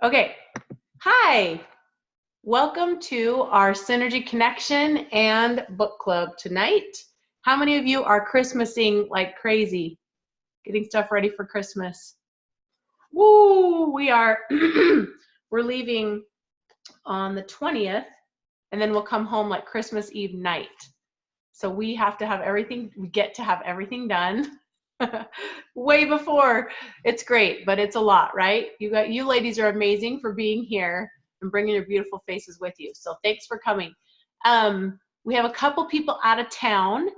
Okay. Hi. Welcome to our Synergy Connection and book club tonight. How many of you are Christmasing like crazy? Getting stuff ready for Christmas? Woo! We are. We're leaving on the 20th, and then we'll come home like Christmas Eve night. So we have to have everything, we get to have everything done way before. It's great, but it's a lot, right? You ladies are amazing for being here and bringing your beautiful faces with you. So thanks for coming. We have a couple people out of town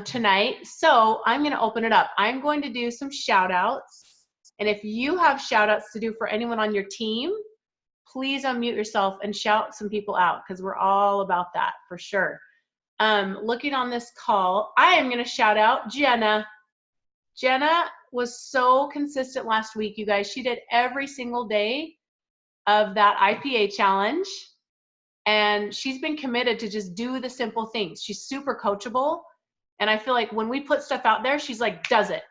tonight, so I'm going to open it up. I'm going to do some shout outs. And if you have shout outs to do for anyone on your team, please unmute yourself and shout some people out, because we're all about that for sure. Looking on this call, I am going to shout out Jenna. Jenna was so consistent last week, you guys. She did every single day of that IPA challenge, and she's been committed to just do the simple things. She's super coachable, and I feel like when we put stuff out there, she's like, does it.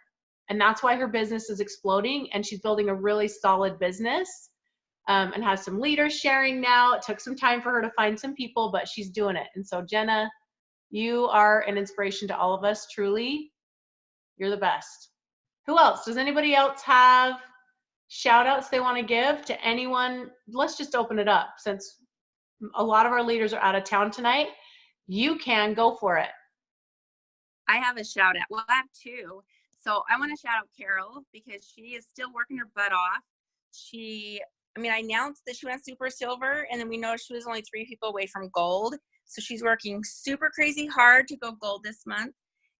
And that's why her business is exploding, and she's building a really solid business, and has some leaders sharing now. It took some time for her to find some people, but she's doing it. And so Jenna, you are an inspiration to all of us, truly. You're the best. Who else? Does anybody else have shout outs they want to give to anyone? Let's just open it up, since a lot of our leaders are out of town tonight. You can go for it. I have a shout out. Well, I have two. So I want to shout out Carol, because she is still working her butt off. I announced that she went super silver, and then we noticed she was only 3 people away from gold. So she's working super crazy hard to go gold this month.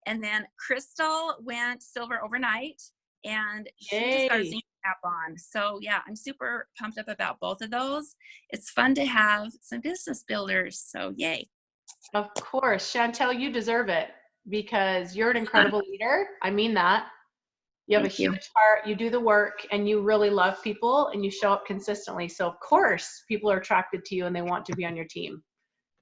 And then Crystal went silver overnight, and she just got a zinc cap on. So yeah, I'm super pumped up about both of those. It's fun to have some business builders. So yay. Of course. Chantel, you deserve it, because you're an incredible leader. I mean that. You have a huge heart, you do the work, and you really love people, and you show up consistently. So of course, people are attracted to you and they want to be on your team.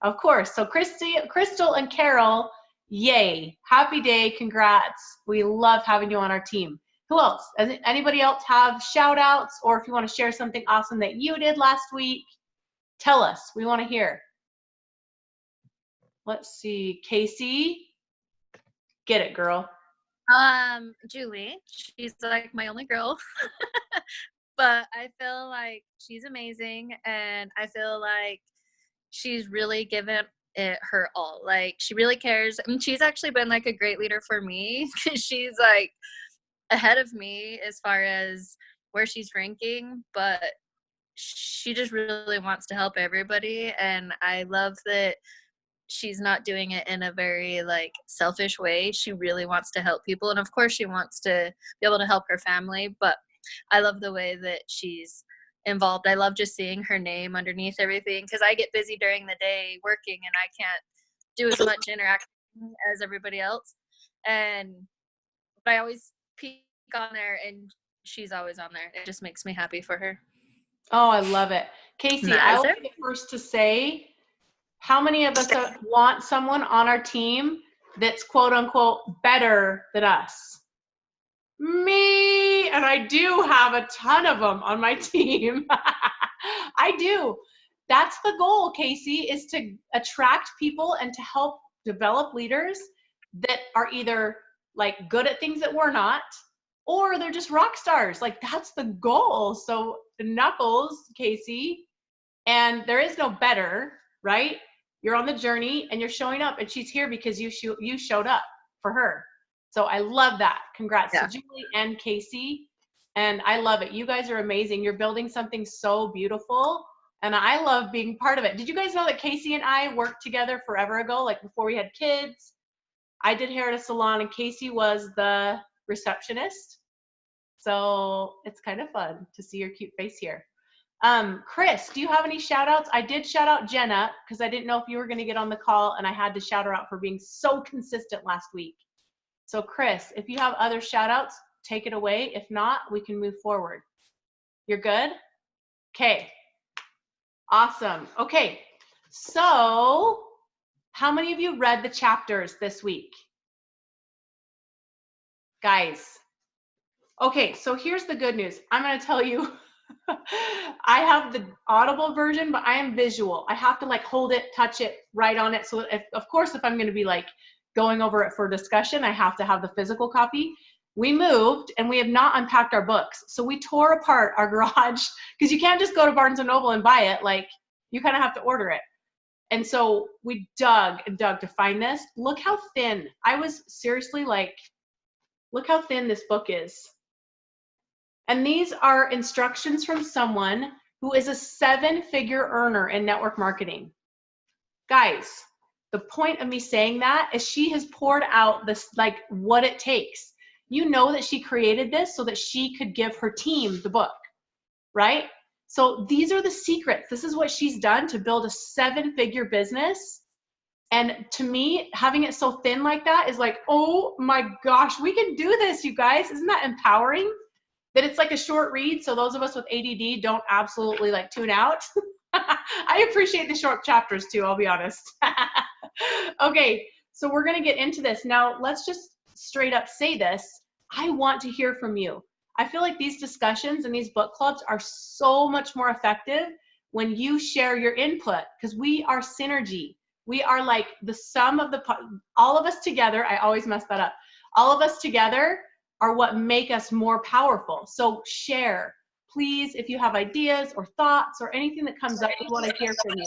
Of course. So Crystal and Carol, yay. Happy day. Congrats. We love having you on our team. Who else? Anybody else have shout outs, or if you want to share something awesome that you did last week, tell us. We want to hear. Let's see. Casey, get it, girl. Julie, she's like my only girl. But I feel like she's amazing, and I feel like she's really given it her all. Like, she really cares. I mean, she's actually been like a great leader for me. She's like ahead of me as far as where she's ranking, but she just really wants to help everybody, and I love that she's not doing it in a very like selfish way. She really wants to help people, and of course she wants to be able to help her family, but I love the way that she's involved. I love just seeing her name underneath everything, because I get busy during the day working and I can't do as much interaction as everybody else, and but I always peek on there and she's always on there. It just makes me happy for her. Oh, I love it. Casey, I will be the first to say, how many of us want someone on our team that's quote unquote better than us? Me, and I do have a ton of them on my team. I do. That's the goal, Casey, is to attract people and to help develop leaders that are either like good at things that we're not, or they're just rock stars. Like, that's the goal. So knuckles, Casey, and there is no better, right? You're on the journey and you're showing up, and she's here because you showed up for her. So I love that. Congrats to Julie and Casey. And I love it. You guys are amazing. You're building something so beautiful, and I love being part of it. Did you guys know that Casey and I worked together forever ago, like before we had kids? I did hair at a salon and Casey was the receptionist. So it's kind of fun to see your cute face here. Chris, do you have any shout outs? I did shout out Jenna because I didn't know if you were going to get on the call, and I had to shout her out for being so consistent last week. So Chris, if you have other shout outs, take it away. If not, we can move forward. You're good? Okay. Awesome. Okay. So how many of you read the chapters this week? Guys. Okay, so here's the good news. I'm going to tell you I have the audible version, but I am visual. I have to like hold it, touch it, write on it. So if, of course, if I'm going to be like going over it for discussion, I have to have the physical copy. We moved and we have not unpacked our books. So we tore apart our garage because you can't just go to Barnes and Noble and buy it. Like you kind of have to order it. And so we dug and dug to find this. Look how thin. I was seriously like, look how thin this book is. And these are instructions from someone who is a 7-figure earner in network marketing. Guys, the point of me saying that is she has poured out this, like what it takes. You know that she created this so that she could give her team the book, right? So these are the secrets. This is what she's done to build a 7-figure business. And to me, having it so thin like that is like, oh my gosh, we can do this, you guys. Isn't that empowering? That it's like a short read, so those of us with ADD don't absolutely like tune out. I appreciate the short chapters too, I'll be honest. Okay, so we're gonna get into this. Now, let's just straight up say this. I want to hear from you. I feel like these discussions and these book clubs are so much more effective when you share your input, because we are synergy. We are like the sum of all of us together. I always mess that up. All of us together are what make us more powerful. So share, please, if you have ideas or thoughts or anything that comes up, we want to hear from you.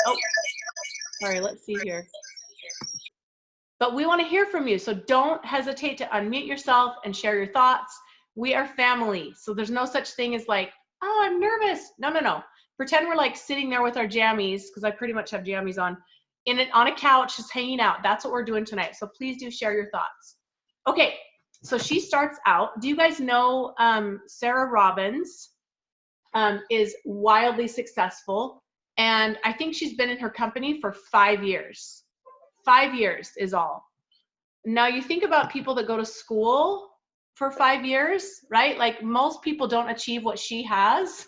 Oh, sorry, let's see here. But we want to hear from you, so don't hesitate to unmute yourself and share your thoughts. We are family, so there's no such thing as like, oh, I'm nervous. No, no, no. Pretend we're like sitting there with our jammies, because I pretty much have jammies on a couch, just hanging out. That's what we're doing tonight. So please do share your thoughts. Okay. So she starts out. Do you guys know Sarah Robbins is wildly successful, and I think she's been in her company for 5 years. 5 years is all. Now you think about people that go to school for 5 years, right? Like most people don't achieve what she has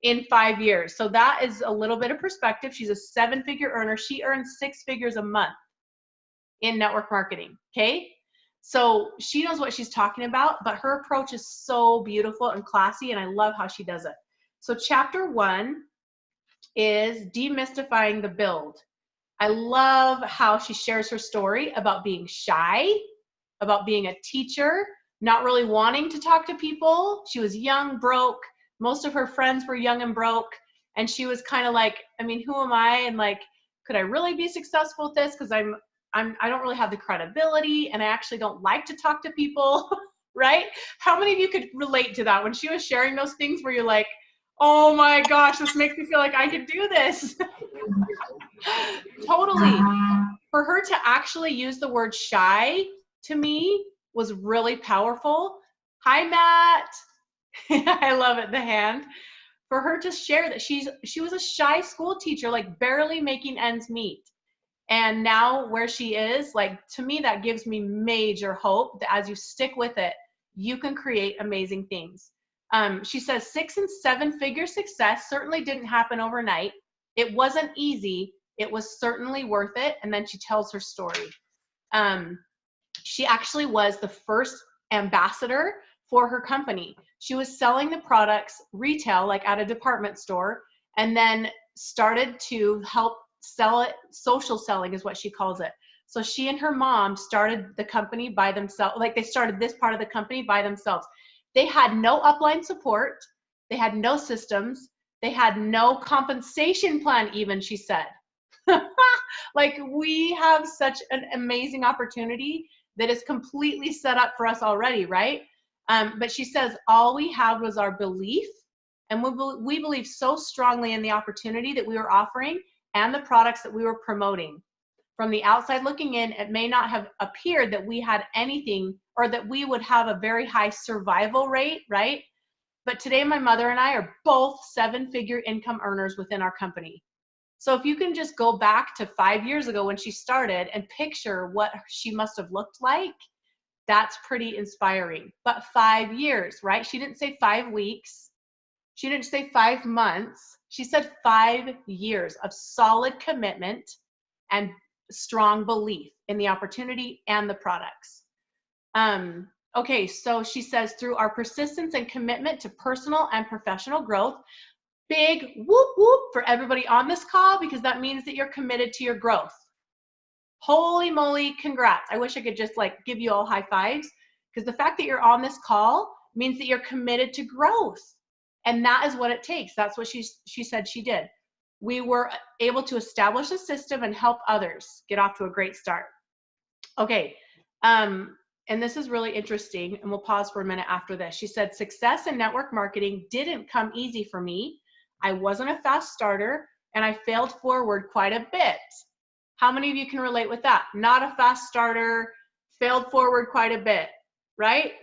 in 5 years. So that is a little bit of perspective. She's a 7-figure earner. She earns 6 figures a month in network marketing, okay? So she knows what she's talking about, but her approach is so beautiful and classy, and I love how she does it. So chapter 1 is demystifying the build. I love how she shares her story about being shy, about being a teacher, not really wanting to talk to people. She was young, broke. Most of her friends were young and broke, and she was kind of like, I mean, who am I? And like, could I really be successful with this? Because I don't really have the credibility, and I actually don't like to talk to people, right? How many of you could relate to that when she was sharing those things where you're like, oh my gosh, this makes me feel like I could do this. Totally. For her to actually use the word shy, to me, was really powerful. Hi, Matt. I love it, the hand. For her to share that she was a shy school teacher, like barely making ends meet. And now where she is, like, to me, that gives me major hope that as you stick with it, you can create amazing things. She says 6 and 7 figure success certainly didn't happen overnight. It wasn't easy. It was certainly worth it. And then she tells her story. She actually was the first ambassador for her company. She was selling the products retail, like at a department store, and then started to help sell it. Social selling is what she calls it. So she and her mom started the company by themselves. Like they started this part of the company by themselves. They had no upline support. They had no systems. They had no compensation plan even, she said. Like we have such an amazing opportunity that is completely set up for us already, right? But she says all we had was our belief, and we believe so strongly in the opportunity that we were offering and the products that we were promoting. From the outside looking in, it may not have appeared that we had anything or that we would have a very high survival rate, right? But today my mother and I are both 7-figure income earners within our company. So if you can just go back to 5 years ago when she started and picture what she must have looked like, that's pretty inspiring. But 5 years, right? She didn't say 5 weeks. She didn't say 5 months. She said 5 years of solid commitment and strong belief in the opportunity and the products. Okay, so she says, through our persistence and commitment to personal and professional growth, big whoop whoop for everybody on this call, because that means that you're committed to your growth. Holy moly, congrats. I wish I could just like give you all high fives, because the fact that you're on this call means that you're committed to growth. And that is what it takes. That's what she said she did. We were able to establish a system and help others get off to a great start. Okay, and this is really interesting, and we'll pause for a minute after this. She said, success in network marketing didn't come easy for me. I wasn't a fast starter, and I failed forward quite a bit. How many of you can relate with that? Not a fast starter, failed forward quite a bit, right?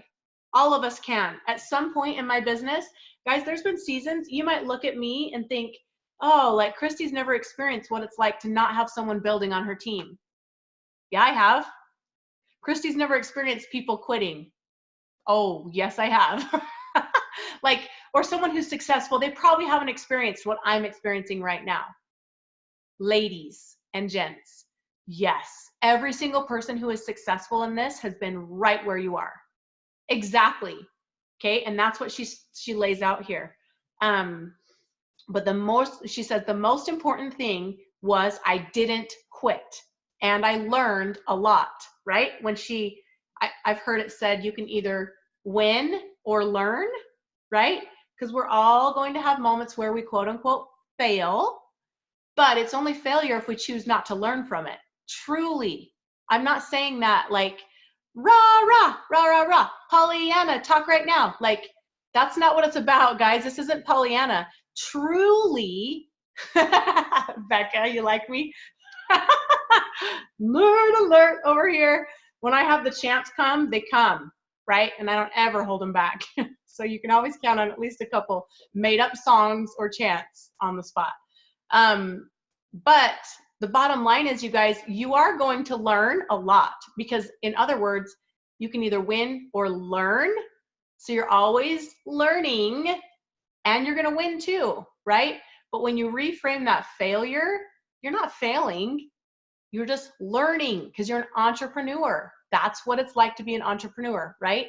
All of us can. At some point in my business, guys, there's been seasons, you might look at me and think, oh, like Christy's never experienced what it's like to not have someone building on her team. Yeah, I have. Christy's never experienced people quitting. Oh, yes, I have. Like, or someone who's successful, they probably haven't experienced what I'm experiencing right now. Ladies and gents, yes, every single person who is successful in this has been right where you are. Exactly. Okay, and that's what she lays out here. But she says the most important thing was I didn't quit, and I learned a lot, right? When I've heard it said you can either win or learn, right? Because we're all going to have moments where we quote unquote fail, but it's only failure if we choose not to learn from it. Truly. I'm not saying that like, rah, rah, rah, rah, rah, Pollyanna, talk right now. Like, that's not what it's about, guys. This isn't Pollyanna. Truly, Becca, you like me? Nerd alert over here. When I have the chants come, they come, right? And I don't ever hold them back. So you can always count on at least a couple made up songs or chants on the spot. But the bottom line is, you guys, you are going to learn a lot, because in other words, you can either win or learn. So you're always learning, and you're going to win too, right? But when you reframe that failure, you're not failing. You're just learning, because you're an entrepreneur. That's what it's like to be an entrepreneur, right?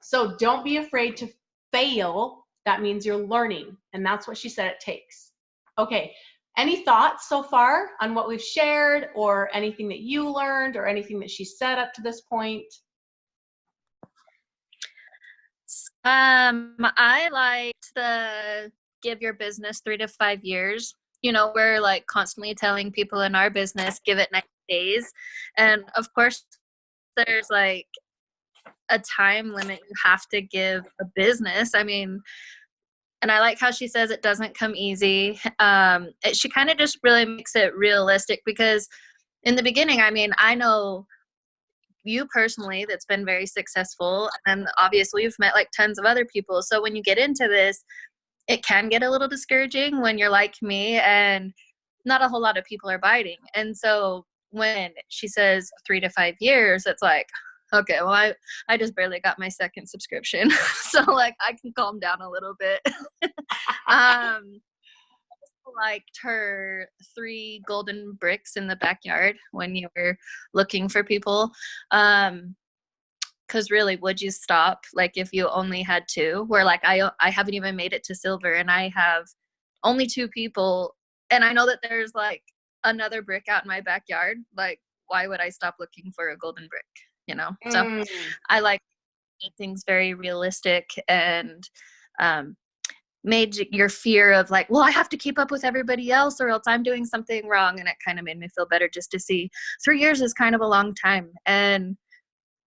So don't be afraid to fail. That means you're learning. And that's what she said it takes. Okay. Any thoughts so far on what we've shared, or anything that you learned, or anything that she said up to this point? I liked the give your business 3 to 5 years. You know, we're like constantly telling people in our business, give it 90 days. And of course, there's like a time limit you have to give a business. I mean, and I like how she says it doesn't come easy. She kind of just really makes it realistic, because in the beginning, I mean, I know you personally that's been very successful, and obviously you've met like tons of other people. So when you get into this, it can get a little discouraging when you're like me and not a whole lot of people are biting. And so when she says 3 to 5 years, it's like, okay, well, I just barely got my second subscription. So like I can calm down a little bit. Liked her 3 golden bricks in the backyard when you were looking for people. Because really, would you stop like if you only had 2? Where like I haven't even made it to silver, and I have only 2 people, and I know that there's like another brick out in my backyard. Like, why would I stop looking for a golden brick? You know. So I like things very realistic, and made your fear of like, well, I have to keep up with everybody else or else I'm doing something wrong. And it kind of made me feel better just to see 3 years is kind of a long time. And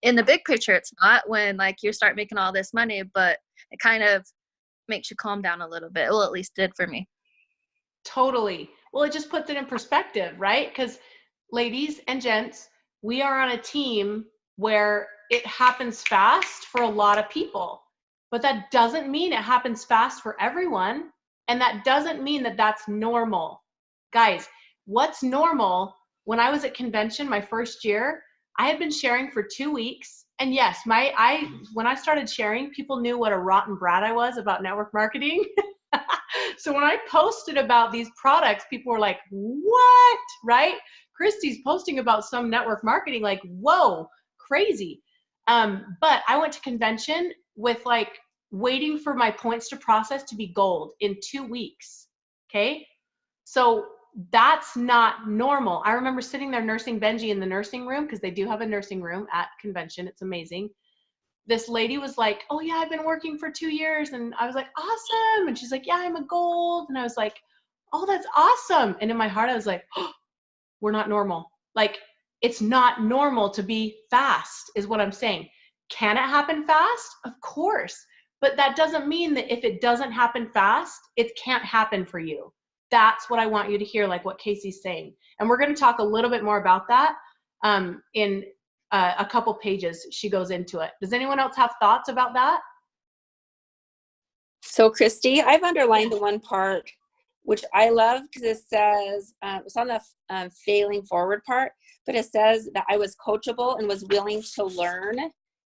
in the big picture, it's not, when like you start making all this money, but it kind of makes you calm down a little bit. Well, at least did for me. Totally. Well, it just puts it in perspective, right? Because ladies and gents, we are on a team where it happens fast for a lot of people. But that doesn't mean it happens fast for everyone. And that doesn't mean that that's normal. Guys, what's normal? When I was at convention my first year, I had been sharing for 2 weeks. And yes, when I started sharing, people knew what a rotten brat I was about network marketing. So when I posted about these products, people were like, what? Right? Christy's posting about some network marketing, like, whoa, crazy. But I went to convention with like waiting for my points to process to be gold in 2 weeks. Okay. So that's not normal. I remember sitting there nursing Benji in the nursing room, because they do have a nursing room at convention. It's amazing. This lady was like, oh yeah, I've been working for 2 years. And I was like, awesome. And she's like, yeah, I'm a gold. And I was like, oh, that's awesome. And in my heart, I was like, oh, we're not normal. Like, it's not normal to be fast, is what I'm saying. Can it happen fast? Of course. But that doesn't mean that if it doesn't happen fast, it can't happen for you. That's what I want you to hear, like what Casey's saying. And we're going to talk a little bit more about that in a couple pages. She goes into it. Does anyone else have thoughts about that? So Christy, I've underlined the one part which I love, because it says, it's on the failing forward part, but it says that I was coachable and was willing to learn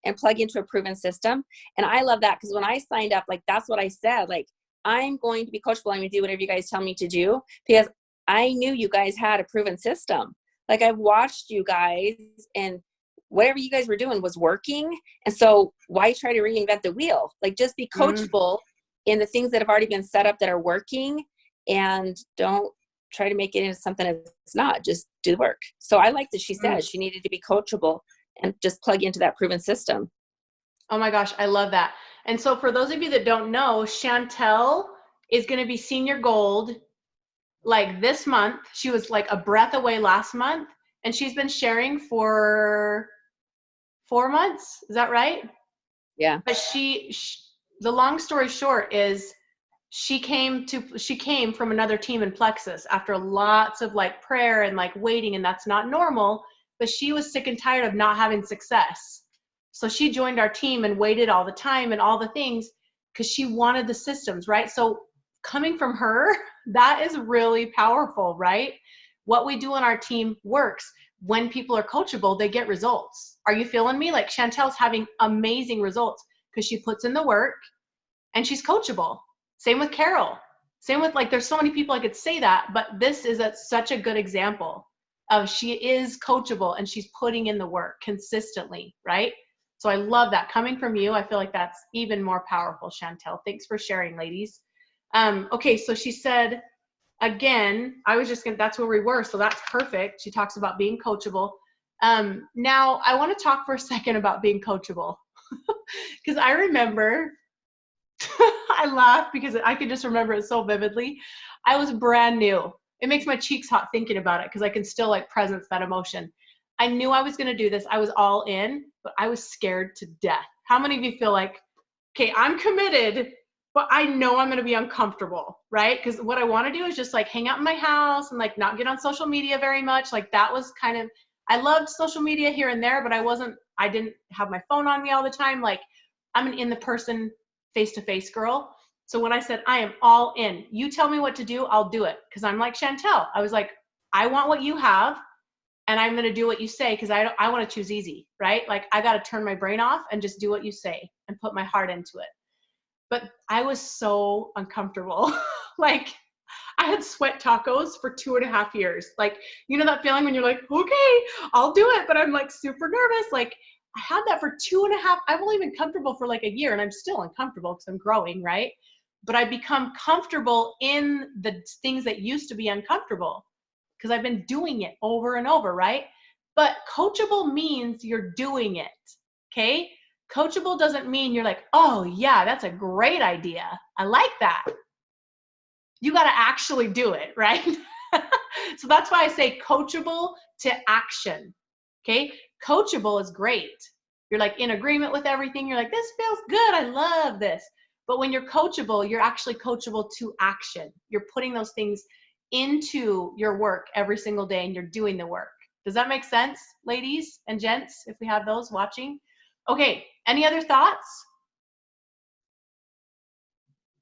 and plug into a proven system. And I love that, because when I signed up, like, that's what I said, like, I'm going to be coachable. I'm going to do whatever you guys tell me to do, because I knew you guys had a proven system. Like, I've watched you guys, and whatever you guys were doing was working. And so why try to reinvent the wheel? Like, just be coachable in the things that have already been set up that are working, and don't try to make it into something that's not. Just do the work. So I like that she said she needed to be coachable and just plug into that proven system. Oh my gosh, I love that. And so for those of you that don't know, Chantel is going to be senior gold like this month. She was like a breath away last month, and she's been sharing for 4 months. Is that right? Yeah. But the long story short is she came from another team in Plexus after lots of like prayer and like waiting, and that's not normal, but she was sick and tired of not having success. So she joined our team and waited all the time and all the things, because she wanted the systems, right? So coming from her, that is really powerful, right? What we do on our team works. When people are coachable, they get results. Are you feeling me? Like, Chantel's having amazing results because she puts in the work and she's coachable. Same with Carol. Same with, like, there's so many people I could say that, but this is such a good example of she is coachable and she's putting in the work consistently, right? So I love that. Coming from you, I feel like that's even more powerful, Chantel. Thanks for sharing, ladies. Okay, so she said, again, that's where we were, so that's perfect. She talks about being coachable. Now, I want to talk for a second about being coachable, because I remember, I laugh because I can just remember it so vividly. I was brand new. It makes my cheeks hot thinking about it, because I can still like presence that emotion. I knew I was going to do this. I was all in, but I was scared to death. How many of you feel like, okay, I'm committed, but I know I'm going to be uncomfortable, right? Because what I want to do is just like hang out in my house and like not get on social media very much. Like, that was kind of, I loved social media here and there, but I didn't have my phone on me all the time. Like, I'm an in-the-person, face-to-face girl. So when I said, I am all in, you tell me what to do, I'll do it. Because I'm like Chantel. I was like, I want what you have, and I'm going to do what you say, because I want to choose easy, right? Like, I got to turn my brain off and just do what you say and put my heart into it. But I was so uncomfortable. Like, I had sweat tacos for 2.5 years. Like, you know that feeling when you're like, okay, I'll do it, but I'm like super nervous. Like, I had that for 2.5. I've only been comfortable for like a year, and I'm still uncomfortable because I'm growing, right? But I become comfortable in the things that used to be uncomfortable, because I've been doing it over and over, right? But coachable means you're doing it, okay? Coachable doesn't mean you're like, oh yeah, that's a great idea. I like that. You got to actually do it, right? So that's why I say coachable to action, okay? Coachable is great. You're like in agreement with everything. You're like, this feels good. I love this. But when you're coachable, you're actually coachable to action. You're putting those things into your work every single day, and you're doing the work. Does that make sense, ladies and gents, if we have those watching? Okay, any other thoughts?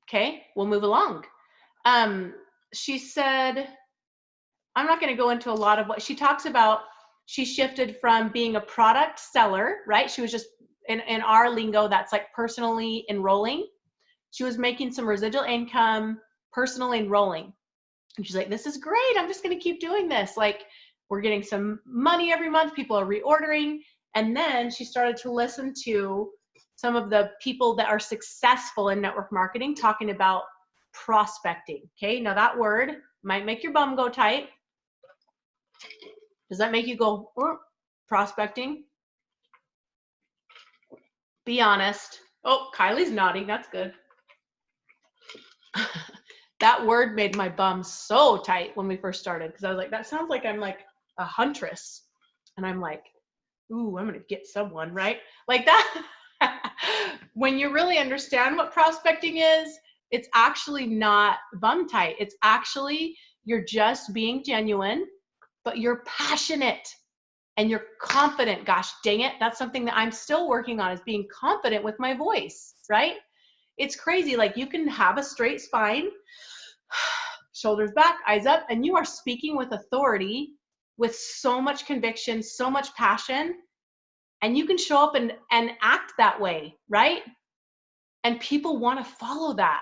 Okay, we'll move along. She said, I'm not going to go into a lot of what she talks about. She shifted from being a product seller, right? She was just, in our lingo, that's like personally enrolling. She was making some residual income, personally enrolling. And she's like, this is great. I'm just going to keep doing this. Like, we're getting some money every month. People are reordering. And then she started to listen to some of the people that are successful in network marketing talking about prospecting. Okay, now that word might make your bum go tight. Does that make you go, prospecting? Be honest. Oh, Kylie's nodding. That's good. That word made my bum so tight when we first started, because I was like, that sounds like I'm like a huntress. And I'm like, ooh, I'm going to get someone, right? Like that. When you really understand what prospecting is, it's actually not bum tight. It's actually, you're just being genuine, but you're passionate and you're confident. Gosh dang it. That's something that I'm still working on, is being confident with my voice, right? It's crazy. Like, you can have a straight spine, shoulders back, eyes up, and you are speaking with authority, with so much conviction, so much passion, and you can show up and act that way, right? And people want to follow that.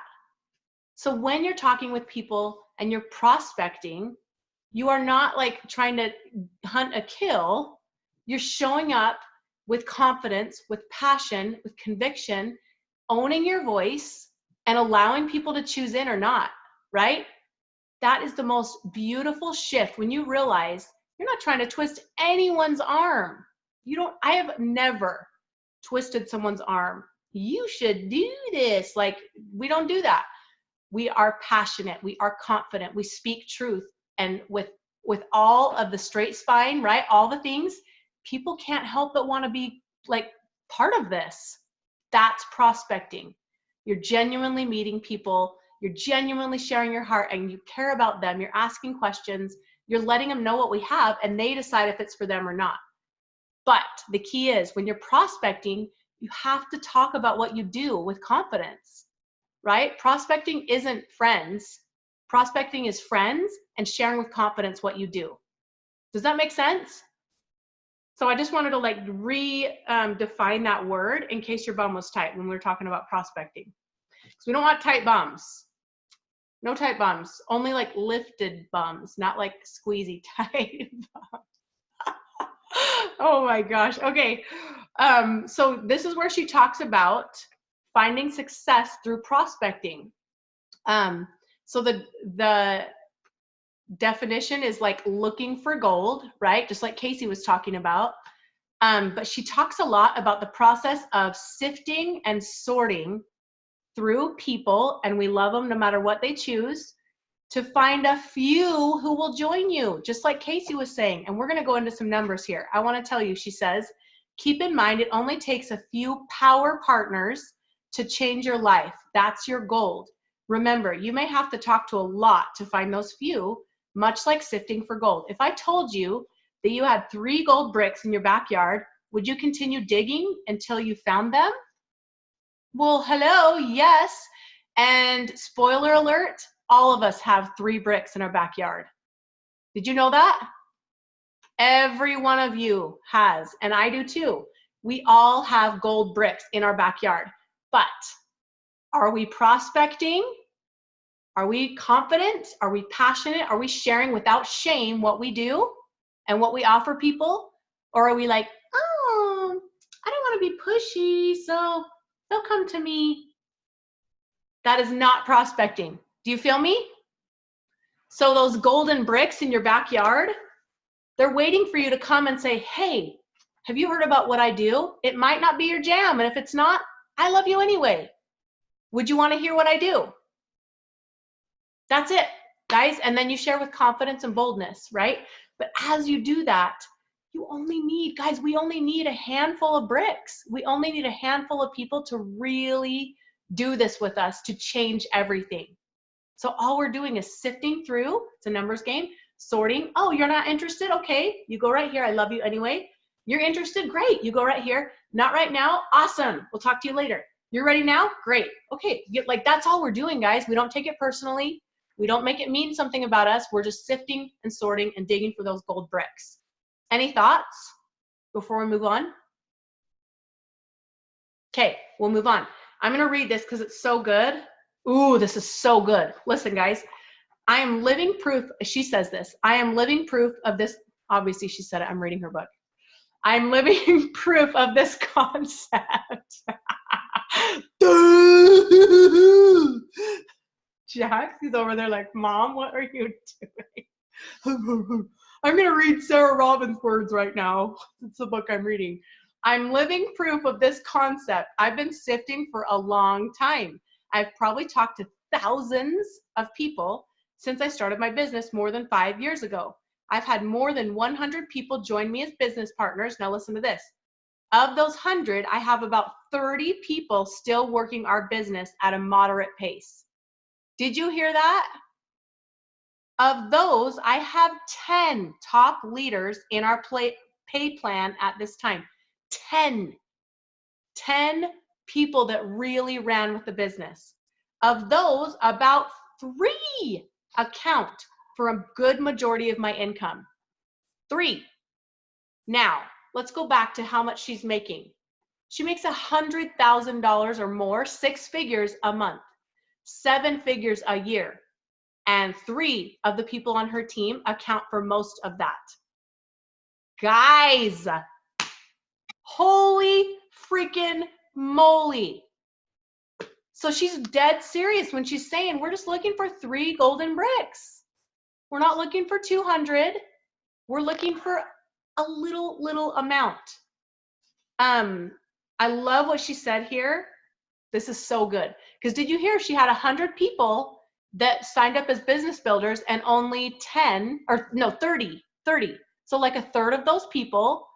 So when you're talking with people and you're prospecting, you are not like trying to hunt a kill. You're showing up with confidence, with passion, with conviction, owning your voice, and allowing people to choose in or not, right? That is the most beautiful shift, when you realize you're not trying to twist anyone's arm. I have never twisted someone's arm. You should do this. Like, we don't do that. We are passionate. We are confident. We speak truth. And with all of the straight spine, right? All the things, people can't help but want to be like part of this. That's prospecting. You're genuinely meeting people. You're genuinely sharing your heart, and you care about them. You're asking questions. You're letting them know what we have, and they decide if it's for them or not. But the key is, when you're prospecting, you have to talk about what you do with confidence, right? Prospecting isn't friends. Prospecting is friends and sharing with confidence what you do. Does that make sense? So I just wanted to like define that word in case your bum was tight when we were talking about prospecting. Because we don't want tight bums. No tight bums. Only like lifted bums, not like squeezy tight bums. Oh my gosh. Okay. So this is where she talks about finding success through prospecting. So the definition is like looking for gold, right? Just like Casey was talking about. But she talks a lot about the process of sifting and sorting through people, and we love them no matter what they choose, to find a few who will join you, just like Casey was saying. And we're going to go into some numbers here. I want to tell you, she says, keep in mind, it only takes a few power partners to change your life. That's your gold. Remember, you may have to talk to a lot to find those few, much like sifting for gold. If I told you that you had 3 gold bricks in your backyard, would you continue digging until you found them? Well, hello, yes. And spoiler alert, all of us have 3 bricks in our backyard. Did you know that? Every one of you has, and I do too. We all have gold bricks in our backyard. But are we prospecting? Are we confident? Are we passionate? Are we sharing without shame what we do and what we offer people? Or are we like, oh, I don't want to be pushy, so they'll come to me? That is not prospecting. Do you feel me? So those golden bricks in your backyard, they're waiting for you to come and say, hey, have you heard about what I do? It might not be your jam, and if it's not, I love you anyway. Would you want to hear what I do? That's it, guys. And then you share with confidence and boldness, right? But as you do that, you only need, guys, we only need a handful of bricks. We only need a handful of people to really do this with us, to change everything. So all we're doing is sifting through. It's a numbers game. Sorting. Oh, you're not interested? Okay, you go right here. I love you anyway. You're interested? Great. You go right here. Not right now? Awesome. We'll talk to you later. You're ready now? Great. Okay, like that's all we're doing, guys. We don't take it personally. We don't make it mean something about us. We're just sifting and sorting and digging for those gold bricks. Any thoughts before we move on? Okay, we'll move on. I'm going to read this because it's so good. Ooh, this is so good. Listen, guys, I am living proof. She says this. I am living proof of this. Obviously, she said it. I'm reading her book. I'm living proof of this concept. Jax is over there like, Mom, what are you doing? I'm going to read Sarah Robbins' words right now. It's the book I'm reading. I'm living proof of this concept. I've been sifting for a long time. I've probably talked to thousands of people since I started my business more than 5 years ago. I've had more than 100 people join me as business partners. Now listen to this. Of those 100, I have about 30 people still working our business at a moderate pace. Did you hear that? Of those, I have 10 top leaders in our pay plan at this time. 10 people that really ran with the business. Of those, about 3 account for a good majority of my income. 3. Now, let's go back to how much she's making. She makes $100,000 or more, 6 figures a month, 7 figures a year. And 3 of the people on her team account for most of that. Guys, holy freaking moly. So she's dead serious when she's saying we're just looking for 3 golden bricks. We're not looking for 200. We're looking for a little amount. I love what she said here. This is so good. Because did you hear she had 100 people that signed up as business builders and only 30. So like a third of those people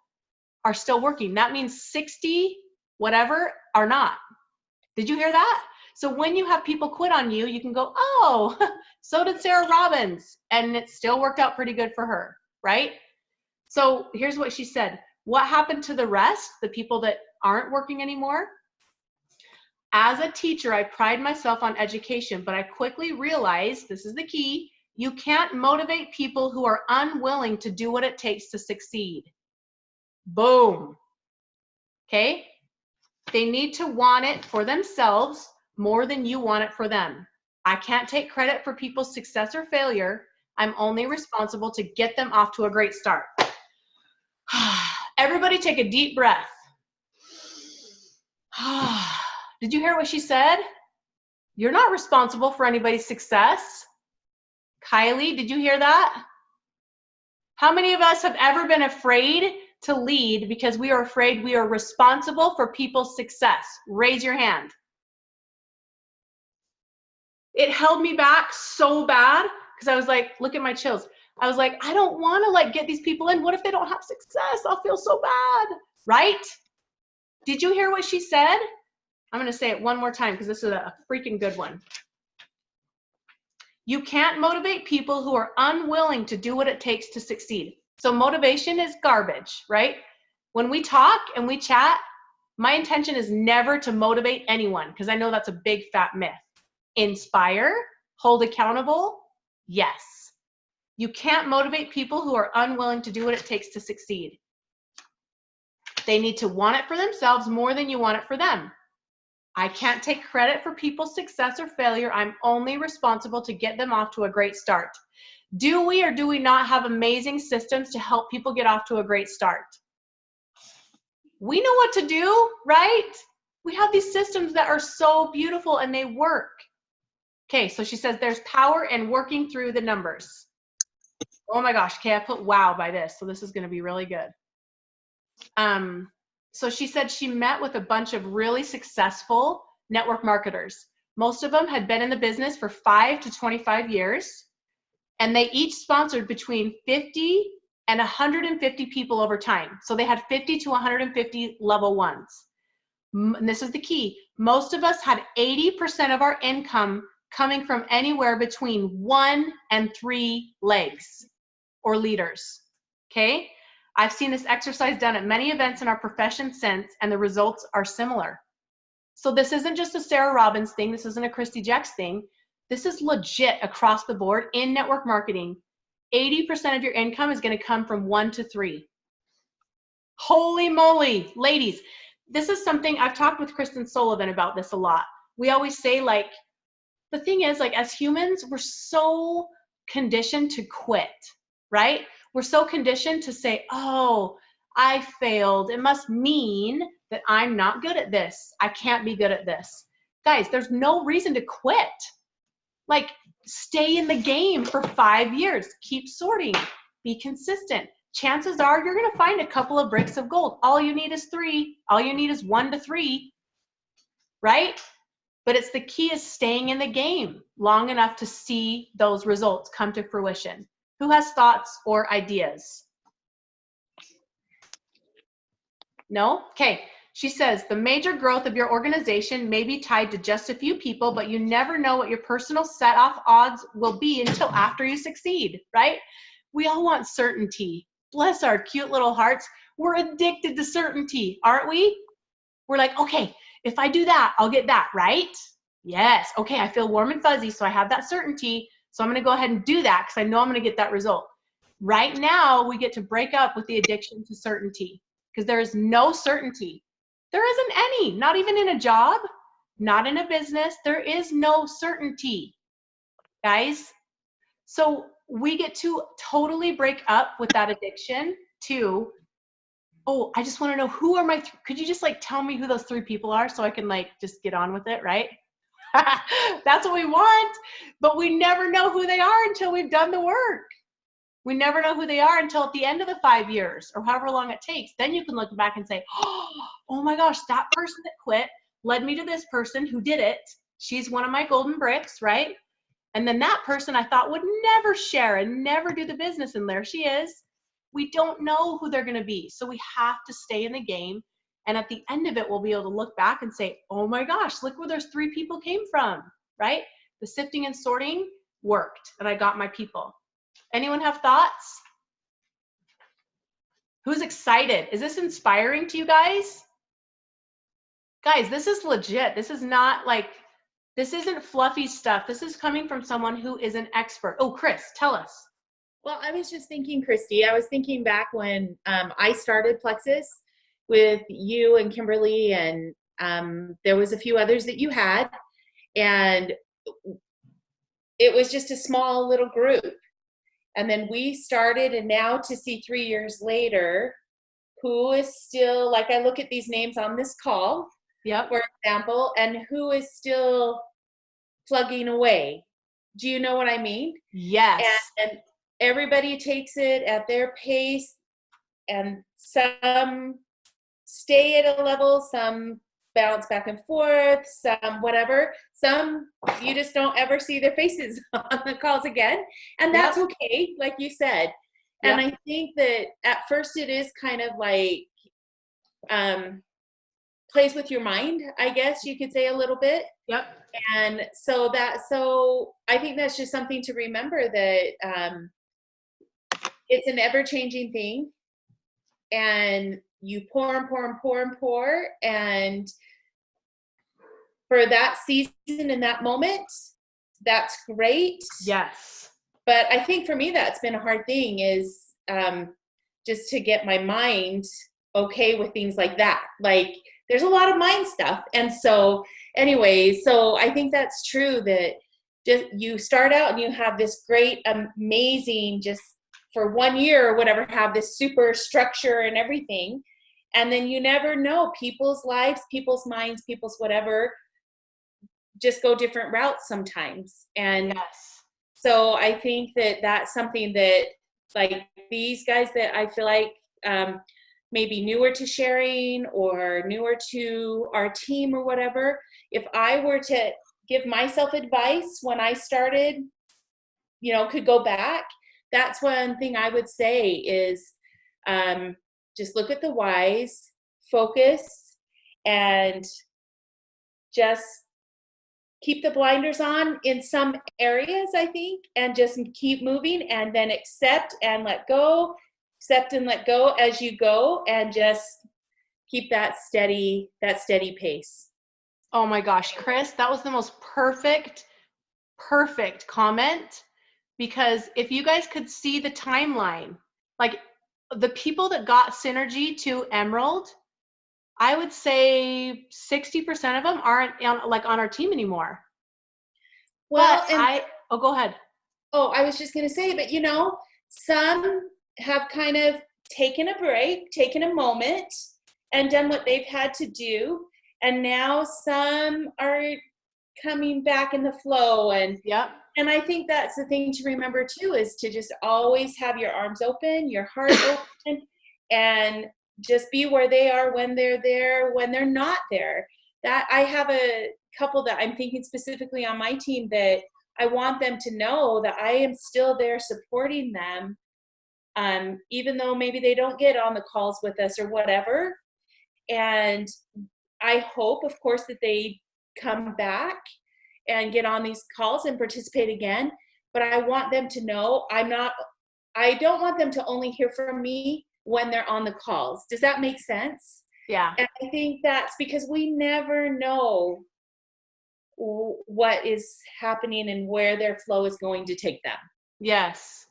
are still working. That means 60 whatever are not. Did you hear that? So when you have people quit on you, you can go, oh, so did Sarah Robbins. And it still worked out pretty good for her, right? So here's what she said. What happened to the rest, the people that aren't working anymore? As a teacher, I pride myself on education, but I quickly realized, this is the key, you can't motivate people who are unwilling to do what it takes to succeed. Boom. Okay? They need to want it for themselves more than you want it for them. I can't take credit for people's success or failure. I'm only responsible to get them off to a great start. Everybody take a deep breath. Did you hear what she said? You're not responsible for anybody's success. Kylie, did you hear that? How many of us have ever been afraid to lead because we are afraid we are responsible for people's success? Raise your hand. It held me back so bad because I was like, look at my chills. I was like, I don't want to like get these people in. What if they don't have success? I'll feel so bad, right? Did you hear what she said? I'm going to say it one more time because this is a freaking good one. You can't motivate people who are unwilling to do what it takes to succeed. So motivation is garbage, right? When we talk and we chat, my intention is never to motivate anyone because I know that's a big fat myth. Inspire, hold accountable, yes. You can't motivate people who are unwilling to do what it takes to succeed. They need to want it for themselves more than you want it for them. I can't take credit for people's success or failure. I'm only responsible to get them off to a great start. Do we or do we not have amazing systems to help people get off to a great start? We know what to do, right? We have these systems that are so beautiful and they work. Okay, so she says there's power in working through the numbers. Oh my gosh, okay, I put wow by this, so this is going to be really good. So she said she met with a bunch of really successful network marketers. Most of them had been in the business for 5 to 25 years, and they each sponsored between 50 and 150 people over time. So they had 50 to 150 level ones. And this is the key. Most of us had 80% of our income coming from anywhere between 1 and 3 legs or leaders, okay? I've seen this exercise done at many events in our profession since, and the results are similar. So this isn't just a Sarah Robbins thing. This isn't a Christy Jex thing. This is legit across the board in network marketing. 80% of your income is going to come from 1 to 3. Holy moly, ladies. This is something I've talked with Kristen Sullivan about this a lot. We always say, like, the thing is, like, as humans, we're so conditioned to quit, right? We're so conditioned to say, oh, I failed. It must mean that I'm not good at this. I can't be good at this. Guys, there's no reason to quit. Like, stay in the game for 5 years. Keep sorting. Be consistent. Chances are you're going to find a couple of bricks of gold. All you need is 3. All you need is 1 to 3, right? But it's the key is staying in the game long enough to see those results come to fruition. Who has thoughts or ideas? No? Okay. She says, the major growth of your organization may be tied to just a few people, but you never know what your personal set-off odds will be until after you succeed, right? We all want certainty. Bless our cute little hearts. We're addicted to certainty, aren't we? We're like, okay, if I do that, I'll get that, right? Yes. Okay, I feel warm and fuzzy, so I have that certainty. So I'm going to go ahead and do that because I know I'm going to get that result. Right now, we get to break up with the addiction to certainty because there is no certainty. There isn't any, not even in a job, not in a business. There is no certainty, guys. So we get to totally break up with that addiction to, oh, I just want to know who are my, could you just like tell me who those 3 people are so I can like just get on with it, right? That's what we want, but we never know who they are until we've done the work. We never know who they are until at the end of the 5 years or however long it takes. Then you can look back and say, oh my gosh, that person that quit led me to this person who did it. She's one of my golden bricks, right? And then that person I thought would never share and never do the business, and there she is. We don't know who they're going to be. So we have to stay in the game. And at the end of it, we'll be able to look back and say, oh my gosh, look where those 3 people came from, right? The sifting and sorting worked, and I got my people. Anyone have thoughts? Who's excited? Is this inspiring to you guys? Guys, this is legit. This is not like, this isn't fluffy stuff. This is coming from someone who is an expert. Oh, Chris, tell us. Well, I was just thinking, Christy, I was thinking back when I started Plexus with you and Kimberly, and there was a few others that you had, and it was just a small little group. And then we started, and now to see 3 years later, who is still, like I look at these names on this call, Yep. for example, and who is still plugging away. Do you know what I mean? Yes. And everybody takes it at their pace, and some stay at a level, some bounce back and forth, some whatever, some you just don't ever see their faces on the calls again, and that's okay, like you said. And I think that at first it is kind of like plays with your mind, I guess you could say, a little bit. Yep. And so I think that's just something to remember, that it's an ever-changing thing, and you pour and pour and pour and pour, and for that season in that moment, that's great. Yes. But I think for me, that's been a hard thing, is just to get my mind okay with things like that. Like, there's a lot of mind stuff. And so anyway, so I think that's true, that just you start out and you have this great, amazing, just for 1 year or whatever, have this super structure and everything. And then you never know, people's lives, people's minds, people's whatever, just go different routes sometimes. And so I think that that's something that, like, these guys that I feel like maybe newer to sharing or newer to our team or whatever, if I were to give myself advice when I started, could go back, that's one thing I would say is just look at the whys, focus, and just keep the blinders on in some areas, I think, and just keep moving, and then accept and let go, accept and let go as you go, and just keep that steady pace. Oh my gosh, Chris, that was the most perfect comment, because if you guys could see the timeline, like the people that got Synergy to Emerald, I would say 60% of them aren't on our team anymore. Well, go ahead. Oh, I was just going to say, but some have kind of taken a break, taken a moment, and done what they've had to do. And now some are coming back in the flow. And I think that's the thing to remember too, is to just always have your arms open, your heart open, and just be where they are when they're there, when they're not there. That I have a couple that I'm thinking specifically on my team that I want them to know that I am still there supporting them, even though maybe they don't get on the calls with us or whatever. And I hope, of course, that they come back and get on these calls and participate again. But I want them to know I don't want them to only hear from me when they're on the calls. Does that make sense? Yeah. And I think that's because we never know what is happening and where their flow is going to take them. Yes.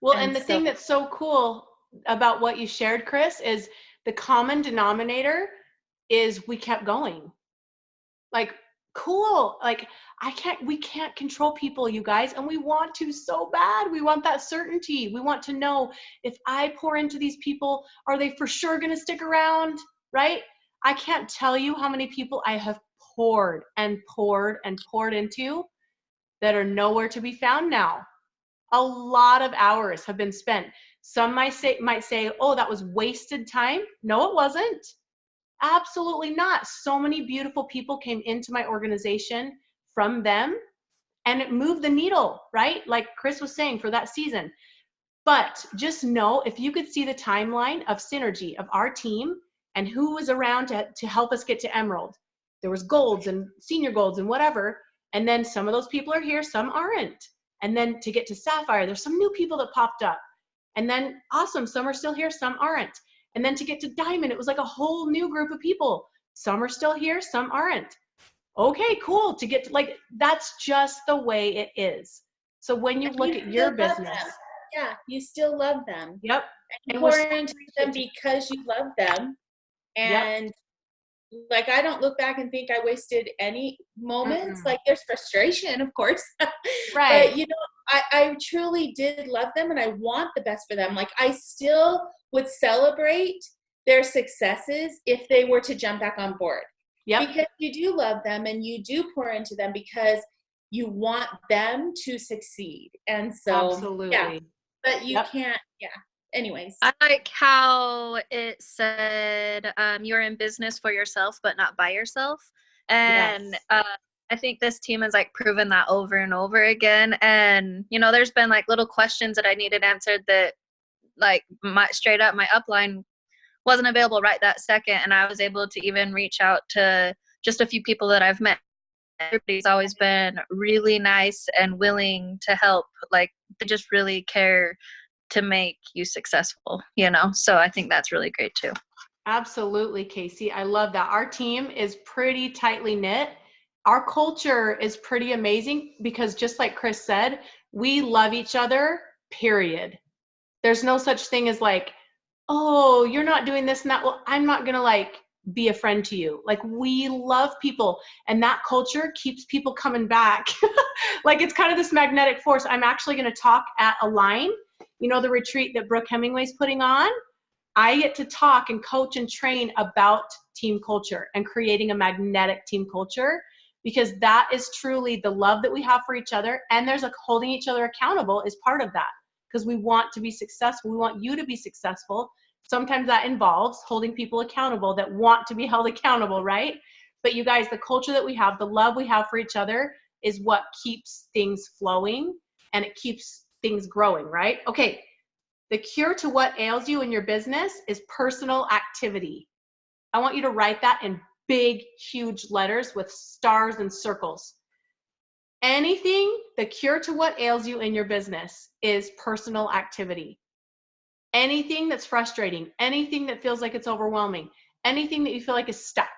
Well, and the thing that's so cool about what you shared, Chris, is the common denominator is we kept going. Like, cool. Like, we can't control people, you guys, and we want to so bad. We want that certainty. We want to know, if I pour into these people, are they for sure going to stick around, right? I can't tell you how many people I have poured and poured and poured into that are nowhere to be found now. A lot of hours have been spent. Some might say, oh, that was wasted time. No, it wasn't. Absolutely not. So many beautiful people came into my organization from them, and it moved the needle, right? Like Chris was saying, for that season. But just know, if you could see the timeline of synergy of our team and who was around to help us get to Emerald. There was golds and senior golds and whatever. And then some of those people are here, some aren't. And then to get to Sapphire, there's some new people that popped up. And then awesome, some are still here, some aren't. And then to get to Diamond, it was like a whole new group of people. Some are still here, some aren't. Okay, cool. To get to, like, that's just the way it is. So when you look at your business. Yeah, you still love them. Yep. And pour into them because you love them. And like, I don't look back and think I wasted any moments. Like, there's frustration, of course. Right. But, you know, I truly did love them, and I want the best for them. Like, I still would celebrate their successes if they were to jump back on board. Yep. Because you do love them and you do pour into them because you want them to succeed. And so, absolutely. Yeah, but you can't, anyways. I like how it said you're in business for yourself, but not by yourself. And I think this team has like proven that over and over again. And, you know, there's been like little questions that I needed answered that like my upline wasn't available right that second. And I was able to even reach out to just a few people that I've met. Everybody's always been really nice and willing to help. Like, they just really care to make you successful, you know? So I think that's really great too. Absolutely, Casey. I love that. Our team is pretty tightly knit. Our culture is pretty amazing because, just like Chris said, we love each other, period. There's no such thing as like, oh, you're not doing this and that. Well, I'm not going to like be a friend to you. Like, we love people, and that culture keeps people coming back. Like, it's kind of this magnetic force. I'm actually going to talk at Align, you know, the retreat that Brooke Hemingway's putting on. I get to talk and coach and train about team culture and creating a magnetic team culture, because that is truly the love that we have for each other. And there's like holding each other accountable is part of that, because we want to be successful. We want you to be successful. Sometimes that involves holding people accountable that want to be held accountable, right? But you guys, the culture that we have, the love we have for each other is what keeps things flowing, and it keeps things growing, right? Okay, the cure to what ails you in your business is personal activity. I want you to write that in big, huge letters with stars and circles. The cure to what ails you in your business is personal activity. Anything that's frustrating, anything that feels like it's overwhelming, anything that you feel like is stuck,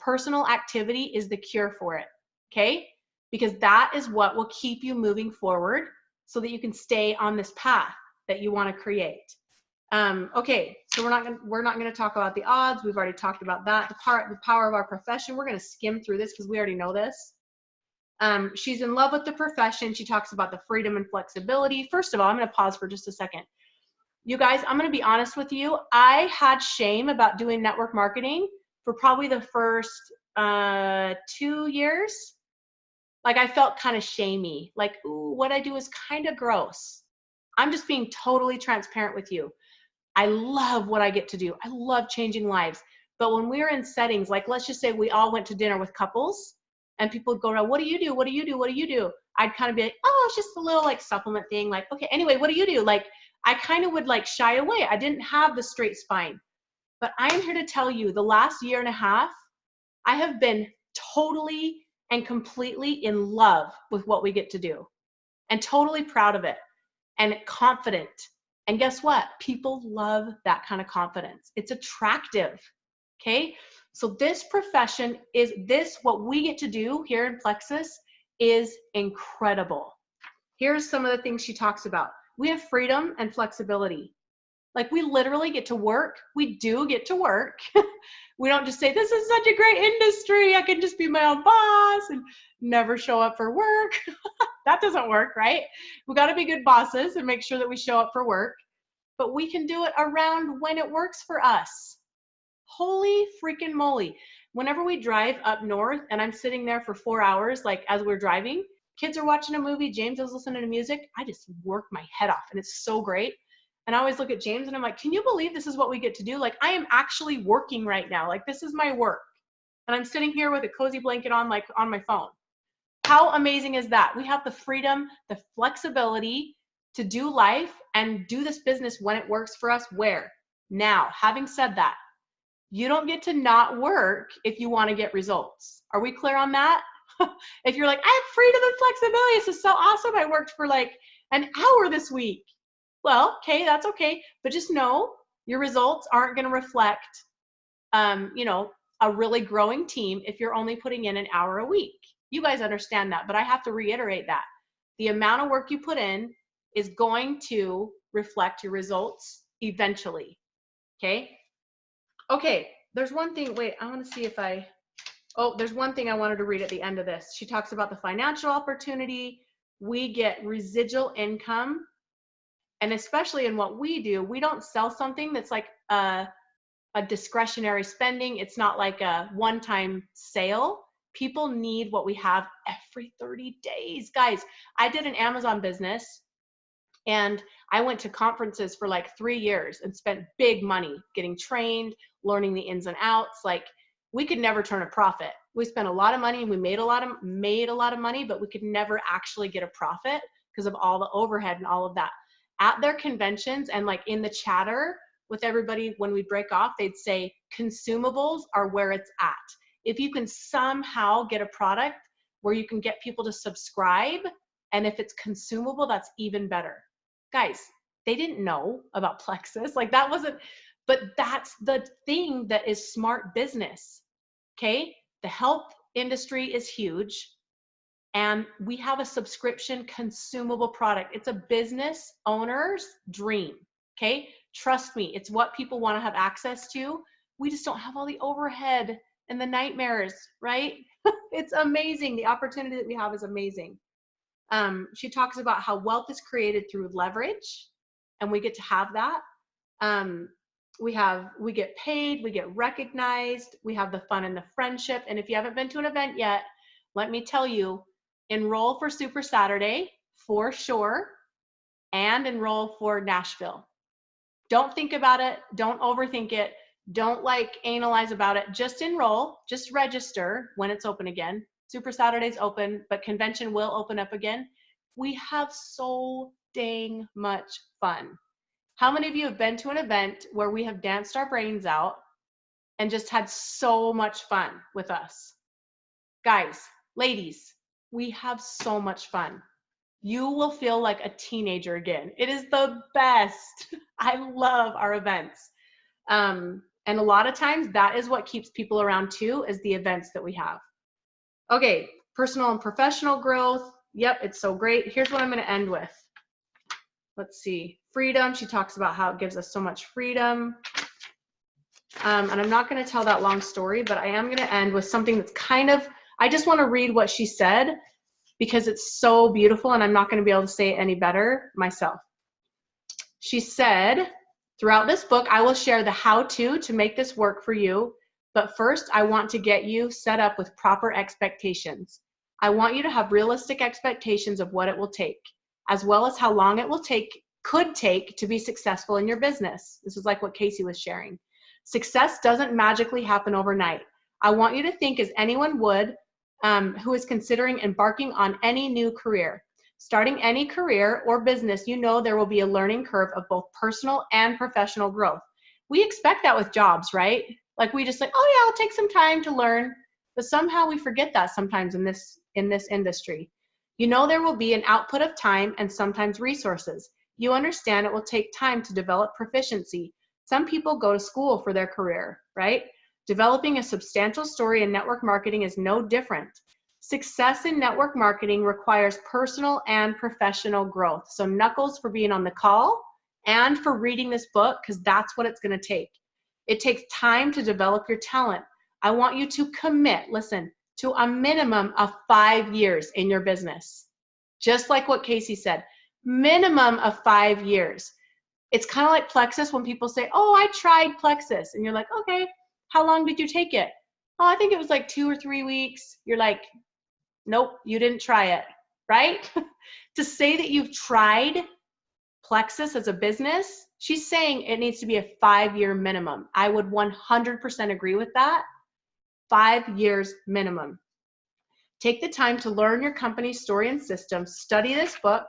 personal activity is the cure for it, okay? Because that is what will keep you moving forward so that you can stay on this path that you want to create. Okay, so we're not gonna talk about the odds. We've already talked about that. The power of our profession. We're gonna skim through this because we already know this. She's in love with the profession. She talks about the freedom and flexibility. First of all, I'm gonna pause for just a second. You guys, I'm going to be honest with you. I had shame about doing network marketing for probably the first 2 years. Like I felt kind of shamey, like, ooh, what I do is kind of gross. I'm just being totally transparent with you. I love what I get to do. I love changing lives. But when we're in settings, like let's just say we all went to dinner with couples and people would go around, what do you do? What do you do? What do you do? I'd kind of be like, oh, it's just a little like supplement thing. Like, okay, anyway, what do you do? Like, I kind of would like shy away. I didn't have the straight spine. But I am here to tell you the last year and a half, I have been totally and completely in love with what we get to do and totally proud of it and confident. And guess what? People love that kind of confidence. It's attractive. Okay. So this profession is this, what we get to do here in Plexus is incredible. Here's some of the things she talks about. We have freedom and flexibility. Like we literally get to work. We do get to work. We don't just say, this is such a great industry. I can just be my own boss and never show up for work. That doesn't work, right? We got to be good bosses and make sure that we show up for work. But we can do it around when it works for us. Holy freaking moly. Whenever we drive up north and I'm sitting there for 4 hours, like as we're driving, kids are watching a movie, James is listening to music, I just work my head off and it's so great. And I always look at James and I'm like, can you believe this is what we get to do? Like I am actually working right now. Like this is my work. And I'm sitting here with a cozy blanket on, like on my phone. How amazing is that? We have the freedom, the flexibility to do life and do this business when it works for us. Where? Now, having said that, you don't get to not work if you want to get results. Are we clear on that? If you're like, I have freedom and flexibility, this is so awesome. I worked for like an hour this week. Well, okay, that's okay. But just know your results aren't going to reflect, a really growing team if you're only putting in an hour a week. You guys understand that, but I have to reiterate that. The amount of work you put in is going to reflect your results eventually, okay? Okay, there's one thing, wait, I want to see if there's one thing I wanted to read at the end of this. She talks about the financial opportunity. We get residual income, and especially in what we do, we don't sell something that's like a discretionary spending. It's not like a one-time sale. People need what we have every 30 days. Guys, I did an Amazon business and I went to conferences for like 3 years and spent big money getting trained, learning the ins and outs. Like we could never turn a profit. We spent a lot of money and we made a lot of money, but we could never actually get a profit because of all the overhead and all of that. At their conventions and like in the chatter with everybody, when we break off, they'd say consumables are where it's at. If you can somehow get a product where you can get people to subscribe, and if it's consumable, that's even better. Guys, they didn't know about Plexus. Like that wasn't, but that's the thing that is smart business. Okay. The health industry is huge and we have a subscription consumable product. It's a business owner's dream. Okay. Trust me. It's what people want to have access to. We just don't have all the overhead and the nightmares, right? It's amazing. The opportunity that we have is amazing. She talks about how wealth is created through leverage, and we get to have that. We get paid, we get recognized, we have the fun and the friendship. And if you haven't been to an event yet, let me tell you, enroll for Super Saturday for sure, and enroll for Nashville. Don't think about it. Don't overthink it. Don't like analyze about it. Just enroll, just register when it's open again. Super Saturday's open, but convention will open up again. We have so dang much fun. How many of you have been to an event where we have danced our brains out and just had so much fun with us? Guys, ladies, we have so much fun. You will feel like a teenager again. It is the best. I love our events. And a lot of times that is what keeps people around too, is the events that we have. Okay, personal and professional growth. Yep, it's so great. Here's what I'm going to end with. Let's see. Freedom. She talks about how it gives us so much freedom. And I'm not going to tell that long story, but I am going to end with something that's kind of, I just want to read what she said because it's so beautiful and I'm not going to be able to say it any better myself. She said, throughout this book, I will share the how-to to make this work for you. But first, I want to get you set up with proper expectations. I want you to have realistic expectations of what it will take, as well as how long it will take, could take to be successful in your business. This is like what Casey was sharing. Success doesn't magically happen overnight. I want you to think as anyone would who is considering embarking on any new career. Starting any career or business, you know there will be a learning curve of both personal and professional growth. We expect that with jobs, right? Like we just like, oh yeah, I'll take some time to learn. But somehow we forget that sometimes in this industry. You know there will be an output of time and sometimes resources. You understand it will take time to develop proficiency. Some people go to school for their career, right? Developing a substantial story in network marketing is no different. Success in network marketing requires personal and professional growth. So knuckles for being on the call and for reading this book, because that's what it's going to take. It takes time to develop your talent. I want you to commit, listen, to a minimum of 5 years in your business. Just like what Casey said, minimum of 5 years. It's kind of like Plexus when people say, oh, I tried Plexus. And you're like, okay, how long did you take it? Oh, I think it was like 2 or 3 weeks. You're like, nope, you didn't try it, right? To say that you've tried Plexus as a business, she's saying it needs to be a 5-year minimum. I would 100% agree with that. 5 years minimum. Take the time to learn your company's story and systems. Study this book.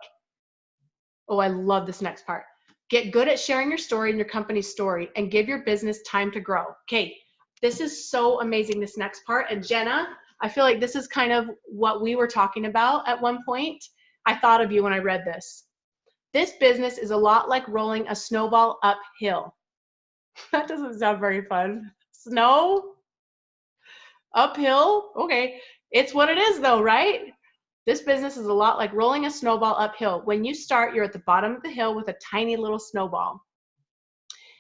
Oh, I love this next part. Get good at sharing your story and your company's story and give your business time to grow. Okay, this is so amazing, this next part. And Jenna, I feel like this is kind of what we were talking about at one point. I thought of you when I read this. This business is a lot like rolling a snowball uphill. That doesn't sound very fun. Snow? Uphill? Okay. It's what it is though, right? This business is a lot like rolling a snowball uphill. When you start, you're at the bottom of the hill with a tiny little snowball.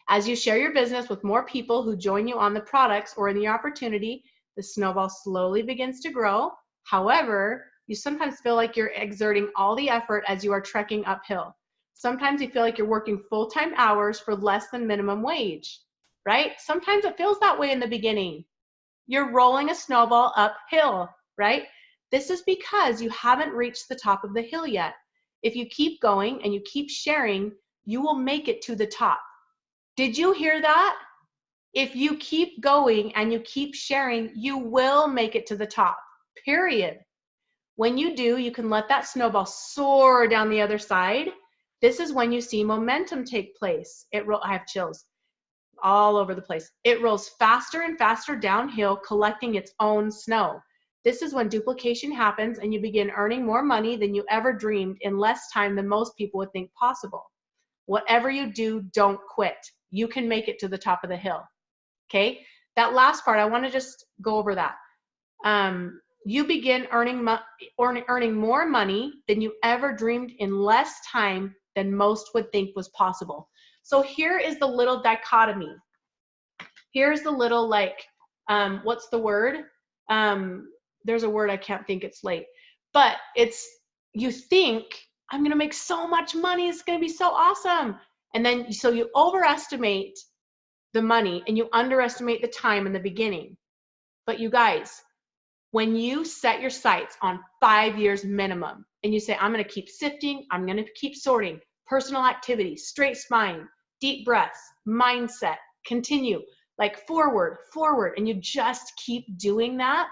As you share your business with more people who join you on the products or in the opportunity, the snowball slowly begins to grow. However, you sometimes feel like you're exerting all the effort as you are trekking uphill. Sometimes you feel like you're working full-time hours for less than minimum wage, right? Sometimes it feels that way in the beginning. You're rolling a snowball uphill, right? This is because you haven't reached the top of the hill yet. If you keep going and you keep sharing, you will make it to the top. Did you hear that? If you keep going and you keep sharing, you will make it to the top, period. When you do, you can let that snowball soar down the other side. This is when you see momentum take place. I have chills all over the place. It rolls faster and faster downhill, collecting its own snow. This is when duplication happens and you begin earning more money than you ever dreamed in less time than most people would think possible. Whatever you do, don't quit. You can make it to the top of the hill. Okay? That last part, I want to just go over that. You begin earning more money than you ever dreamed in less time than most would think was possible. So here is the little dichotomy. Here's the little what's the word? There's a word I can't think, it's late. But it's, you think, I'm going to make so much money, it's going to be so awesome. And then, so you overestimate the money and you underestimate the time in the beginning. But you guys, when you set your sights on 5 years minimum and you say, I'm going to keep sifting, I'm going to keep sorting, personal activity, straight spine, deep breaths, mindset, continue, like forward, and you just keep doing that,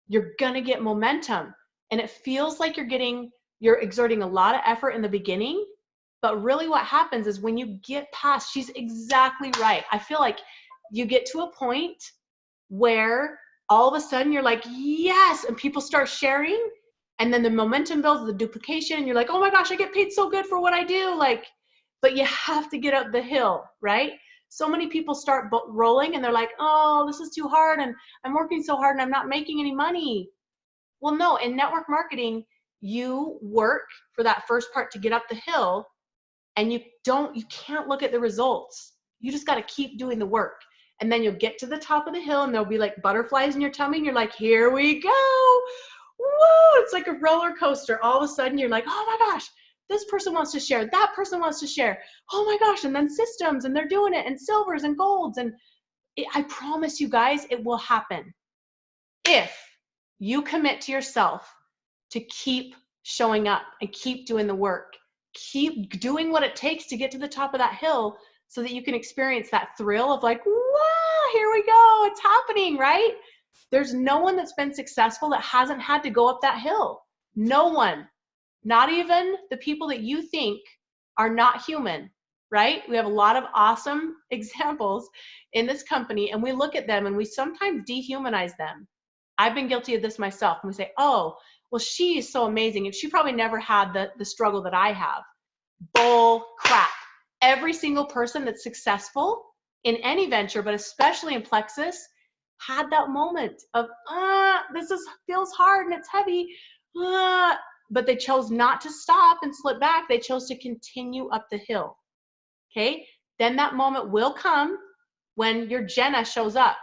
you're going to get momentum. And it feels like you're exerting a lot of effort in the beginning, but really what happens is when you get past, she's exactly right. I feel like you get to a point where all of a sudden you're like, yes, and people start sharing, and then the momentum builds, the duplication, and you're like, oh my gosh, I get paid so good for what I do. But you have to get up the hill, right? So many people start rolling and they're like, oh, this is too hard and I'm working so hard and I'm not making any money. Well, no, in network marketing, you work for that first part to get up the hill, and you can't look at the results. You just got to keep doing the work. And then you'll get to the top of the hill and there'll be like butterflies in your tummy and you're like, here we go. Woo! It's like a roller coaster. All of a sudden you're like, oh my gosh, this person wants to share, that person wants to share. Oh my gosh, and then systems, and they're doing it, and silvers and golds, and I promise you guys, it will happen. If you commit to yourself to keep showing up and keep doing the work, keep doing what it takes to get to the top of that hill so that you can experience that thrill of like, wow, here we go, it's happening, right? There's no one that's been successful that hasn't had to go up that hill. No one, not even the people that you think are not human, right? We have a lot of awesome examples in this company, and we look at them and we sometimes dehumanize them. I've been guilty of this myself. And we say, oh, well, she is so amazing, and she probably never had the struggle that I have. Bull crap. Every single person that's successful in any venture, but especially in Plexus, had that moment of, this feels hard and it's heavy, but they chose not to stop and slip back. They chose to continue up the hill. Okay, then that moment will come when your Jenna shows up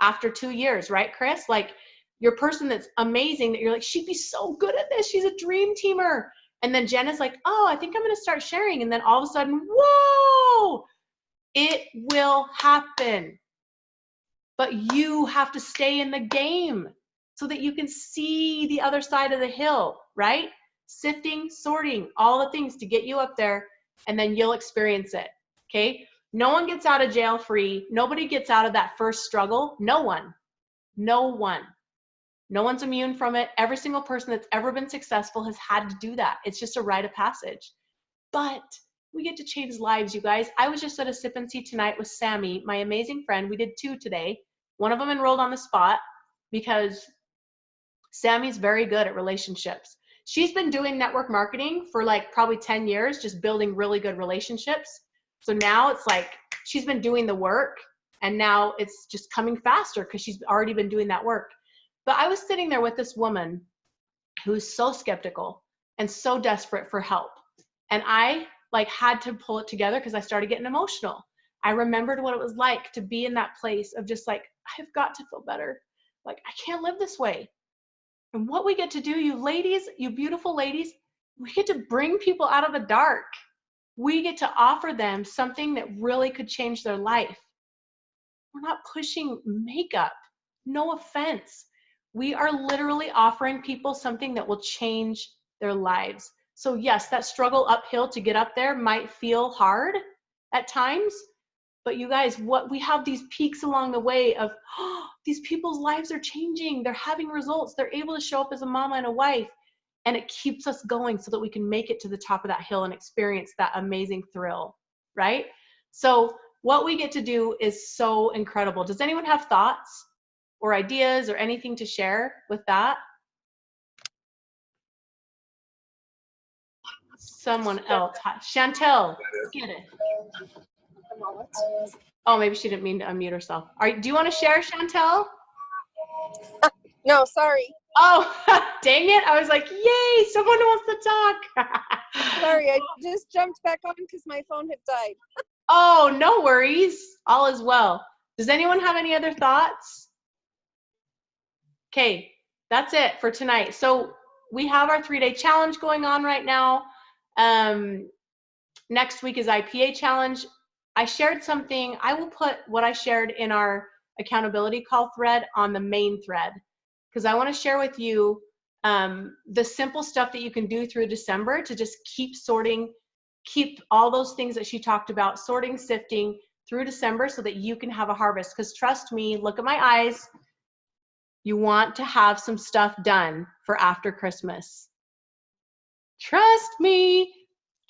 after 2 years, right, Chris? Like your person that's amazing that you're like, she'd be so good at this. She's a dream teamer. And then Jenna's like, oh, I think I'm going to start sharing. And then all of a sudden, whoa, it will happen. But you have to stay in the game so that you can see the other side of the hill, right? Sifting, sorting, all the things to get you up there, and then you'll experience it, okay? No one gets out of jail free. Nobody gets out of that first struggle. No one. No one. No one's immune from it. Every single person that's ever been successful has had to do that. It's just a rite of passage. But we get to change lives, you guys. I was just at a sip and see tonight with Sammy, my amazing friend. We did 2 today. One of them enrolled on the spot because Sammy's very good at relationships. She's been doing network marketing for like probably 10 years, just building really good relationships. So now it's like she's been doing the work, and now it's just coming faster because she's already been doing that work. But I was sitting there with this woman who's so skeptical and so desperate for help. And I like had to pull it together because I started getting emotional. I remembered what it was like to be in that place of just like, I've got to feel better. Like, I can't live this way. And what we get to do, you ladies, you beautiful ladies, we get to bring people out of the dark. We get to offer them something that really could change their life. We're not pushing makeup. No offense. We are literally offering people something that will change their lives. So yes, that struggle uphill to get up there might feel hard at times, but you guys, what we have these peaks along the way of, oh, these people's lives are changing. They're having results. They're able to show up as a mama and a wife, and it keeps us going so that we can make it to the top of that hill and experience that amazing thrill, right? So what we get to do is so incredible. Does anyone have thoughts or ideas or anything to share with that? Someone else. Chantel, get it. Oh, maybe she didn't mean to unmute herself. Do you want to share, Chantel? No, sorry. Oh, dang it. I was like, yay, someone wants to talk. Sorry, I just jumped back on because my phone had died. Oh, no worries. All is well. Does anyone have any other thoughts? Okay, that's it for tonight. So we have our 3-day challenge going on right now. Next week is IPA challenge. I shared something. I will put what I shared in our accountability call thread on the main thread, because I want to share with you the simple stuff that you can do through December to just keep sorting, keep all those things that she talked about, sorting, sifting through December so that you can have a harvest. Because trust me, look at my eyes. You want to have some stuff done for after Christmas. Trust me.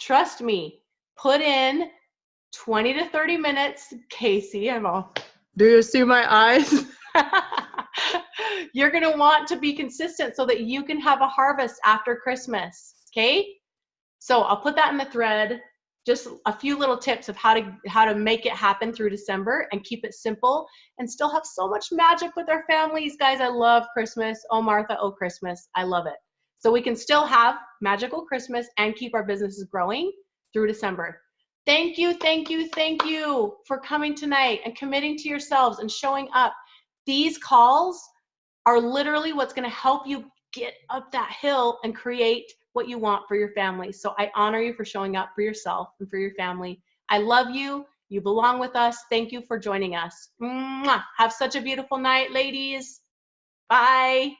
Trust me. Put in 20 to 30 minutes. Casey, I'm all, do you see my eyes? You're going to want to be consistent so that you can have a harvest after Christmas. Okay? So I'll put that in the thread. Just a few little tips of how to make it happen through December and keep it simple and still have so much magic with our families. Guys, I love Christmas. Oh, Martha, oh, Christmas. I love it. So we can still have magical Christmas and keep our businesses growing through December. Thank you, thank you, thank you for coming tonight and committing to yourselves and showing up. These calls are literally what's going to help you get up that hill and create what you want for your family. So I honor you for showing up for yourself and for your family. I love you. You belong with us. Thank you for joining us. Mwah. Have such a beautiful night, ladies. Bye.